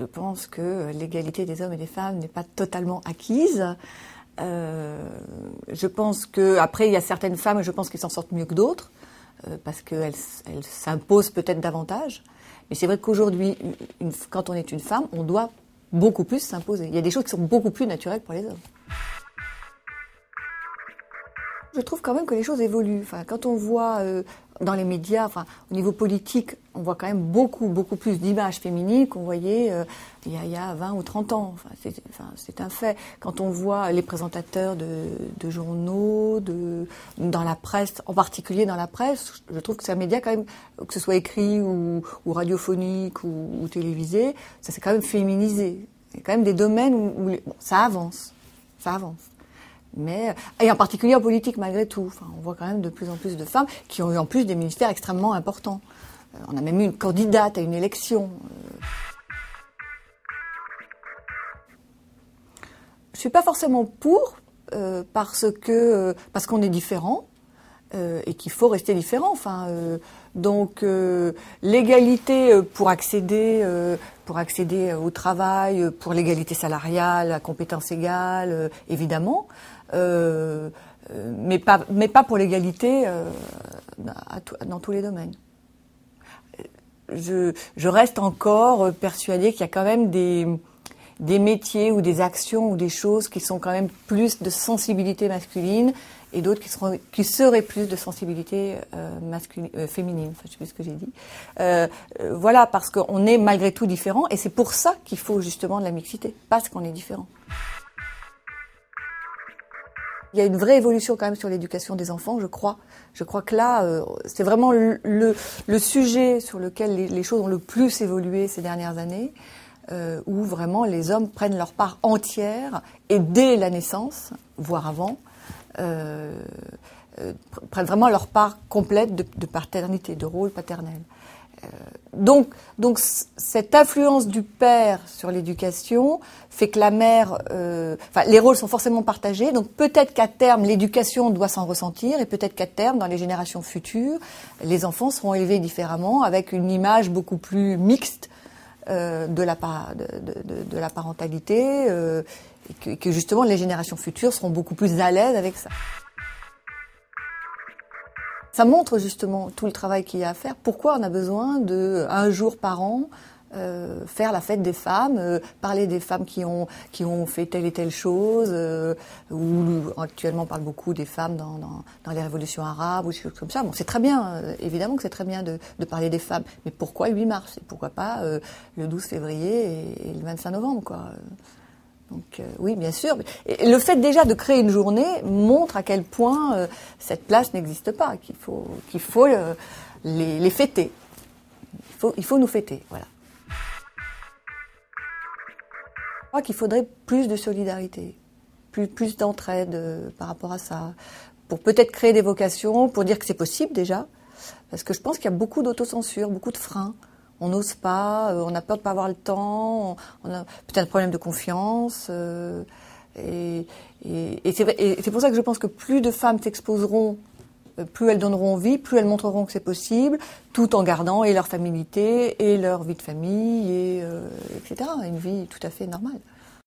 Je pense que l'égalité des hommes et des femmes n'est pas totalement acquise. Je pense que après il y a certaines femmes, je pense qu'elles s'en sortent mieux que d'autres parce qu'elles s'imposent peut-être davantage. Mais c'est vrai qu'aujourd'hui, quand on est une femme, on doit beaucoup plus s'imposer. Il y a des choses qui sont beaucoup plus naturelles pour les hommes. Je trouve quand même que les choses évoluent. Enfin, quand on voit dans les médias, enfin, au niveau politique, on voit quand même beaucoup plus d'images féminines qu'on voyait il y a 20 ou 30 ans. C'est un fait. Quand on voit les présentateurs de journaux, dans la presse, en particulier dans la presse, je trouve que c'est un média quand même, que ce soit écrit ou radiophonique ou télévisé, ça s'est quand même féminisé. Il y a quand même des domaines où ça avance. Ça avance. Mais, et en particulier en politique malgré tout. Enfin, on voit quand même de plus en plus de femmes qui ont eu en plus des ministères extrêmement importants. On a même eu une candidate à une élection. Je suis pas forcément pour, parce qu'on est différent et qu'il faut rester différent. Enfin, donc l'égalité pour accéder au travail, pour l'égalité salariale, à compétences égales, évidemment. Mais pas pour l'égalité dans tous les domaines. Je reste encore persuadée qu'il y a quand même des métiers ou des actions ou des choses qui sont quand même plus de sensibilité masculine et d'autres qui seraient plus de sensibilité féminine. Enfin, je sais plus ce que j'ai dit. Voilà, parce qu'on est malgré tout différents et c'est pour ça qu'il faut justement de la mixité, parce qu'on est différents. Il y a une vraie évolution quand même sur l'éducation des enfants, je crois. Je crois que là, c'est vraiment le sujet sur lequel les choses ont le plus évolué ces dernières années, où vraiment les hommes prennent leur part entière et dès la naissance, voire avant, prennent vraiment leur part complète de paternité, de rôle paternel. Donc cette influence du père sur l'éducation fait que la mère, les rôles sont forcément partagés. Donc peut-être qu'à terme l'éducation doit s'en ressentir et peut-être qu'à terme dans les générations futures, les enfants seront élevés différemment avec une image beaucoup plus mixte de la parentalité et que justement les générations futures seront beaucoup plus à l'aise avec ça. Ça montre justement tout le travail qu'il y a à faire. Pourquoi on a besoin de un jour par an faire la fête des femmes, parler des femmes qui ont fait telle et telle chose, ou actuellement on parle beaucoup des femmes dans les révolutions arabes ou des choses comme ça. Bon, c'est très bien, évidemment que c'est très bien de parler des femmes, mais pourquoi le 8 mars et pourquoi pas le 12 février et le 25 novembre, quoi. Donc oui, bien sûr. Et le fait déjà de créer une journée montre à quel point cette place n'existe pas, qu'il faut les fêter. Il faut nous fêter, voilà. Je crois qu'il faudrait plus de solidarité, plus d'entraide par rapport à ça, pour peut-être créer des vocations, pour dire que c'est possible déjà, parce que je pense qu'il y a beaucoup d'autocensure, beaucoup de freins. On n'ose pas, on a peur de ne pas avoir le temps, on a peut-être un problème de confiance. Et c'est pour ça que je pense que plus de femmes s'exposeront, plus elles donneront envie, plus elles montreront que c'est possible, tout en gardant et leur féminité, et leur vie de famille, etc. Une vie tout à fait normale.